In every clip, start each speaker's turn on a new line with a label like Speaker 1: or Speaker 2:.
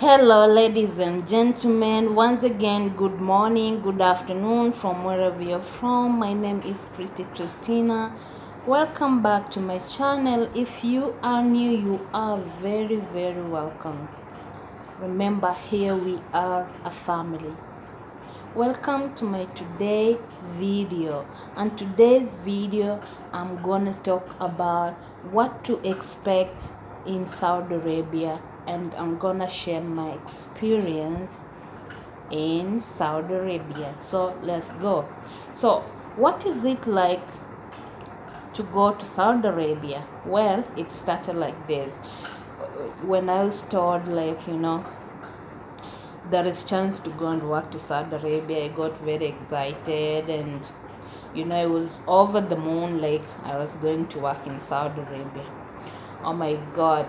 Speaker 1: Hello, ladies and gentlemen. Once again, good morning, good afternoon from wherever you're from. My name is Pretty Christina. Welcome back to my channel. If you are new, you are very, very welcome. Remember, here we are a family. Welcome to my today video. And today's video, I'm gonna talk about what to expect in Saudi Arabia, and I'm gonna share my experience in Saudi Arabia. So let's go. So what is it like to go to Saudi Arabia? Well, it started like this. When I was told, there is chance to go and work to Saudi Arabia, I got very excited, and I was over the moon, like I was going to work in Saudi Arabia. Oh my God,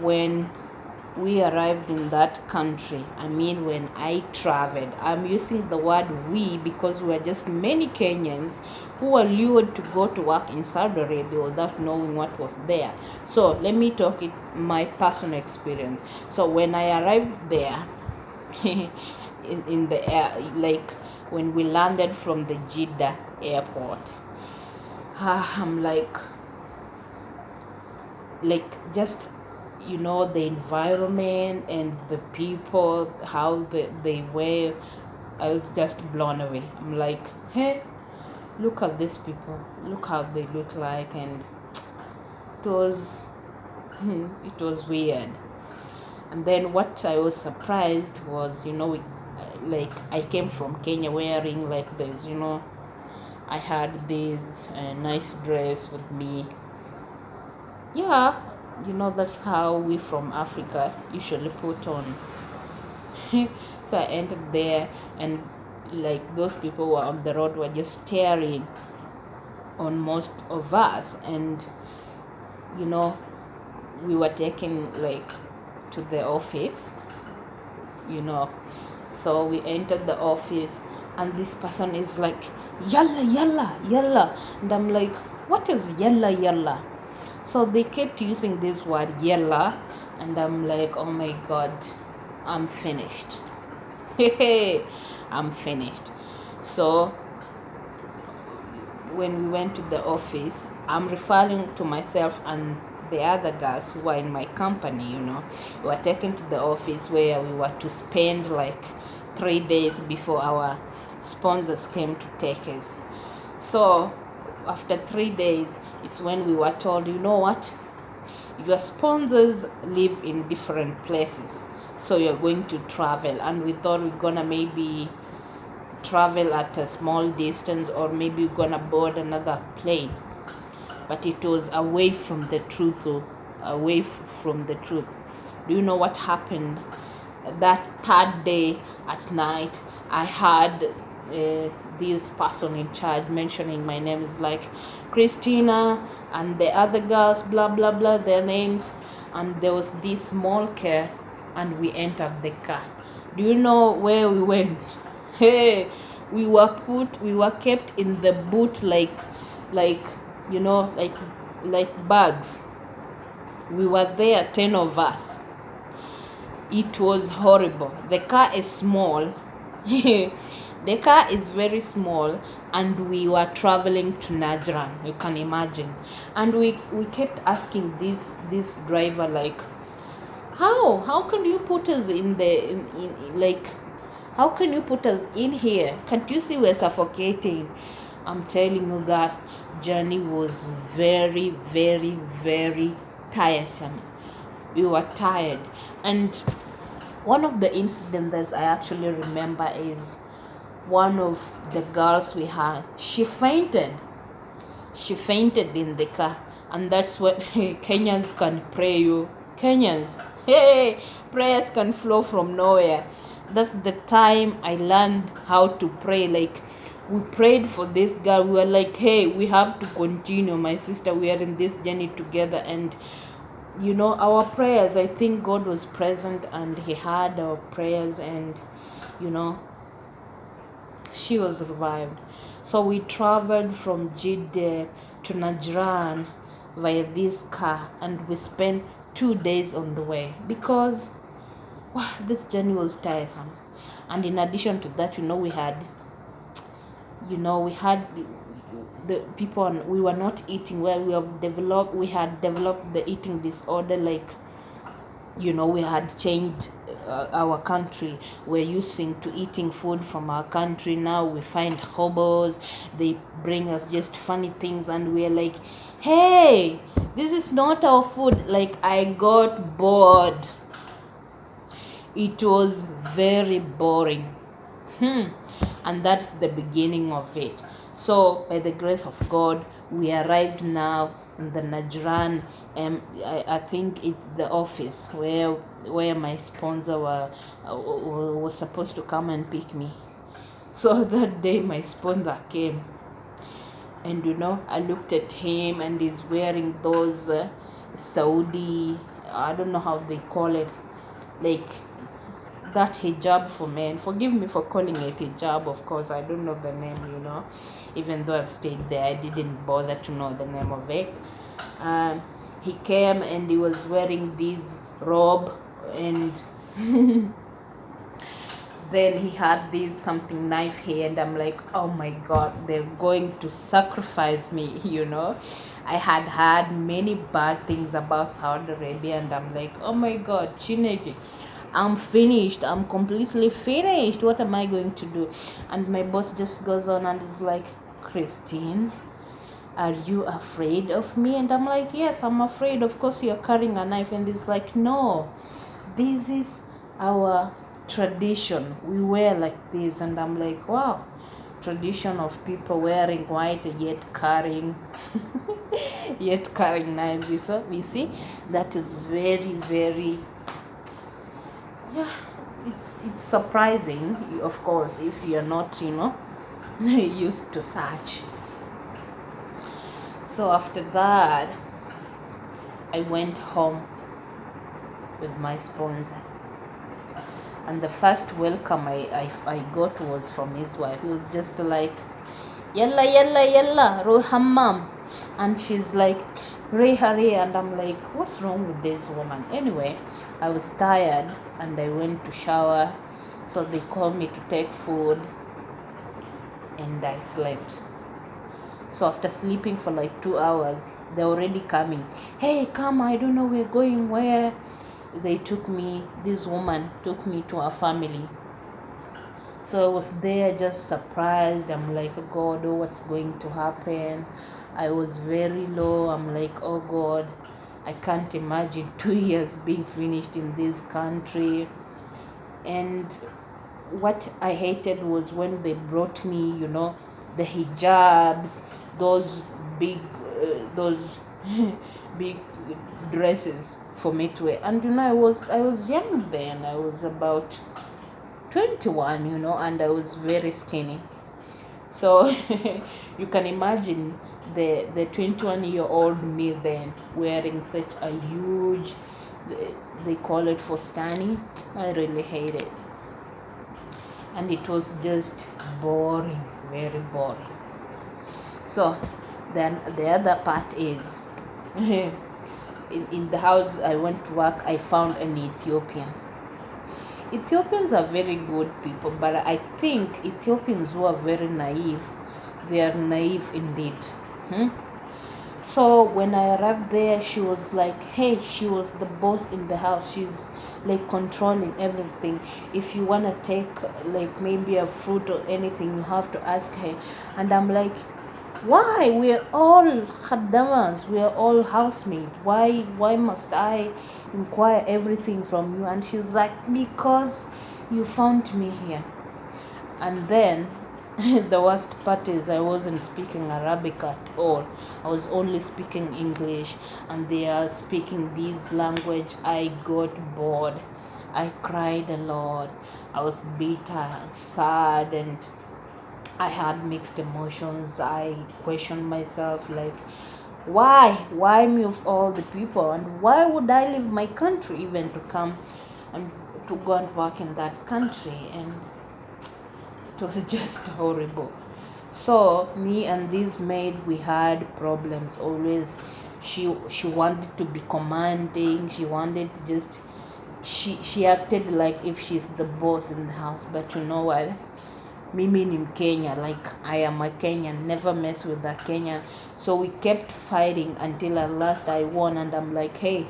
Speaker 1: when we arrived in that country, when I traveled, I'm using the word we because we are just many Kenyans who were lured to go to work in Saudi Arabia without knowing what was there. So let me talk it my personal experience. So when I arrived there, in the air, like when we landed from the Jeddah airport, I'm like just the environment and the people, how they were. I was just blown away. I'm like, hey, look at these people, look how they look like. And it was it was weird. And then what I was surprised was, like I came from Kenya wearing like this, I had this nice dress with me. Yeah, that's how we from Africa usually put on. So I entered there, and like those people were on the road were just staring on most of us. And we were taken like to the office, so we entered the office, and this person is like, yalla yalla yalla, and I'm like, what is yalla yalla? So they kept using this word yalla, and I'm like, oh my God, I'm finished. I'm finished. So when we went to the office, I'm referring to myself and the other girls who are in my company. We were taken to the office where we were to spend like 3 days before our sponsors came to take us. So after 3 days, it's when we were told, you know what, your sponsors live in different places, so you're going to travel. And we thought we're gonna maybe travel at a small distance, or maybe we're gonna board another plane. But it was away from the truth. From the truth. Do you know what happened? That third day at night, I had this person in charge mentioning my name is like Christina, and the other girls, blah blah blah, their names. And there was this small car, and we entered the car. Do you know where we went? Hey, we were kept in the boot, like like bags. We were there, 10 of us. It was horrible. The car is small. The car is very small, and we were traveling to Najran, you can imagine. And we kept asking this driver, like, how can you put us in like, how can you put us in here? Can't you see we're suffocating? I'm telling you, that journey was very, very, very tiresome. We were tired. And one of the incidents that I actually remember is one of the girls we had, she fainted in the car. And that's what Kenyans can pray. You Kenyans, hey, prayers can flow from nowhere. That's the time I learned how to pray. Like, we prayed for this girl. We were like, hey, we have to continue, my sister, we are in this journey together. And our prayers, I think God was present, and he heard our prayers, and she was revived. So we traveled from Jeddah to Najran via this car, and we spent 2 days on the way, because wow, this journey was tiresome. And in addition to that, we had the people, we were not eating well. We had developed the eating disorder, like, we had changed our country. We're using to eating food from our country. Now we find hobos, they bring us just funny things, and we're like, hey, this is not our food. Like, I got bored. It was very boring. And that's the beginning of it. So by the grace of God, we arrived now in the Najran. I think it's the office where my sponsor was supposed to come and pick me. So that day my sponsor came, and I looked at him, and he's wearing those Saudi, I don't know how they call it, like that hijab for men. Forgive me for calling it hijab, of course. I don't know the name, even though I've stayed there, I didn't bother to know the name of it. He came, and he was wearing this robe, and then he had this something knife here, and I'm like, oh my God, they're going to sacrifice me. I had heard many bad things about Saudi Arabia, and I'm like, oh my God, Chineke, I'm finished. I'm completely finished. What am I going to do? And my boss just goes on and is like, Christine, are you afraid of me? And I'm like, yes, I'm afraid. Of course, you're carrying a knife. And he's like, no, this is our tradition. We wear like this. And I'm like, wow, tradition of people wearing white yet carrying knives. You see, that is very, very, yeah, it's surprising, of course, if you're not used to such. So after that, I went home with my sponsor, and the first welcome I got was from his wife. He was just like, yalla yalla yalla ro hammam, and she's like, hurry, and I'm like, what's wrong with this woman? Anyway, I was tired and I went to shower, so they called me to take food, and I slept. So after sleeping for like 2 hours, they're already coming. Hey, come, I don't know, we're going where. This woman took me to her family. So I was there just surprised. I'm like, oh God, oh, what's going to happen? I was very low. I'm like, oh God, I can't imagine 2 years being finished in this country. And what I hated was when they brought me, the hijabs, those big big dresses for me to wear. And I was young then. I was about 21, and I was very skinny. So you can imagine the 21-year-old me then wearing such a huge, they call it fostani. I really hate it. And it was just boring, very boring. So then the other part is, in the house I went to work, I found an Ethiopian. Ethiopians are very good people, but I think Ethiopians who are very naive, they are naive indeed. So when I arrived there, she was like, hey, she was the boss in the house. She's like controlling everything. If you want to take like maybe a fruit or anything, you have to ask her. And I'm like, why? We're all khaddamas, we're all housemaid. Why must I inquire everything from you? And she's like, because you found me here. And then the worst part is I wasn't speaking Arabic at all. I was only speaking English, and they are speaking this language. I got bored. I cried a lot. I was bitter, sad, and I had mixed emotions. I questioned myself, like, why me of all the people, and why would I leave my country even to come and to go and work in that country? And it was just horrible. So me and this maid, we had problems always. She wanted to be commanding. She wanted just she acted like if she's the boss in the house. But you know what, mimi ni Mkenya, like I am a Kenyan, never mess with a Kenyan. So we kept fighting until at last I won, and I'm like, hey,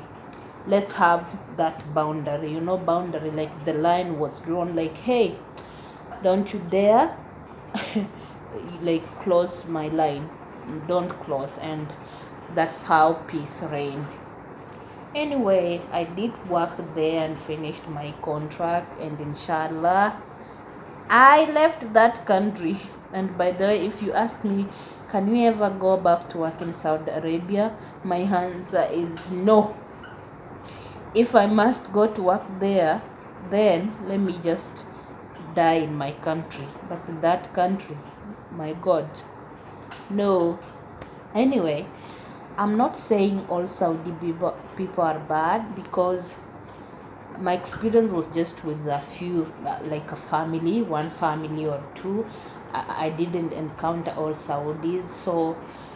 Speaker 1: let's have that boundary, boundary, like the line was drawn, like, hey, don't you dare like close my line, don't close. And that's how peace reigned. Anyway, I did work there and finished my contract, and inshallah I left that country. And by the way, if you ask me, can you ever go back to work in Saudi Arabia, my answer is no. If I must go to work there, then let me just die in my country. But in that country, my God, no. Anyway, I'm not saying all Saudi people are bad, because my experience was just with a few, like a family, one family or two. I didn't encounter all Saudis, so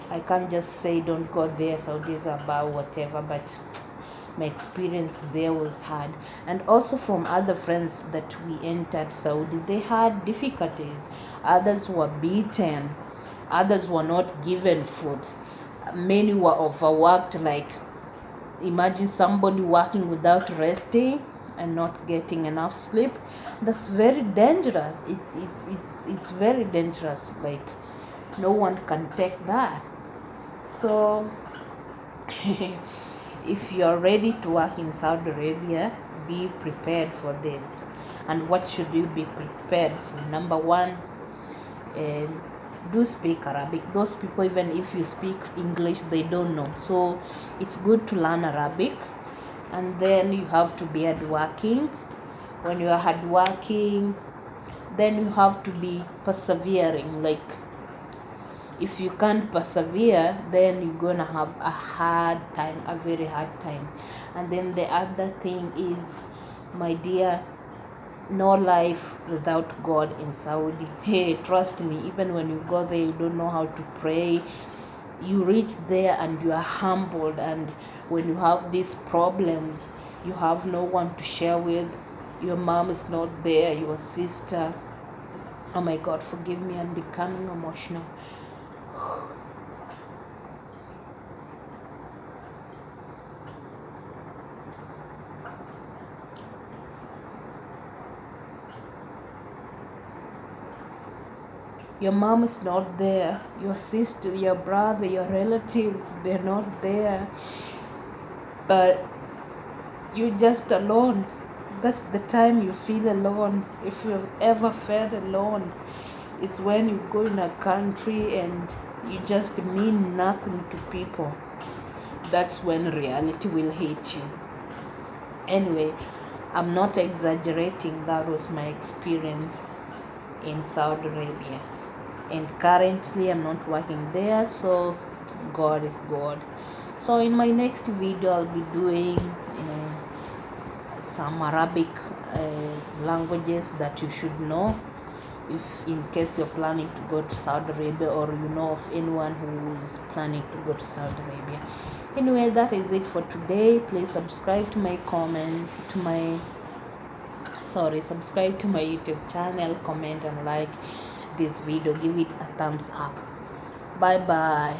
Speaker 1: I can't just say don't go there, Saudis are bad, whatever. But my experience there was hard. And also from other friends that we entered Saudi, they had difficulties. Others were beaten, others were not given food, many were overworked. Like, imagine somebody working without resting and not getting enough sleep. That's very dangerous. It's very dangerous. Like, no one can take that. So if you're ready to work in Saudi Arabia, be prepared for this. And what should you be prepared for? Number one, do speak Arabic. Those people, even if you speak English, they don't know. So it's good to learn Arabic. And then you have to be hardworking. When you are hardworking, then you have to be persevering. Like, if you can't persevere, then you're gonna have a hard time, a very hard time. And then the other thing is, my dear, no life without God in Saudi. Hey, trust me, even when you go there, you don't know how to pray. You reach there and you are humbled, and when you have these problems, you have no one to share with. Your mom is not there, your sister. Oh my God, forgive me, I'm becoming emotional. Your mom is not there, your sister, your brother, your relatives, they're not there, but you're just alone. That's the time you feel alone. If you've ever felt alone, it's when you go in a country and you just mean nothing to people. That's when reality will hit you. Anyway, I'm not exaggerating. That was my experience in Saudi Arabia. And currently I'm not working there, so God is God. So in my next video, I'll be doing some Arabic languages that you should know, if in case you're planning to go to Saudi Arabia, or you know of anyone who is planning to go to Saudi Arabia. Anyway, that is it for today. Please subscribe to my subscribe to my YouTube channel, comment and like this video, give it a thumbs up. Bye bye.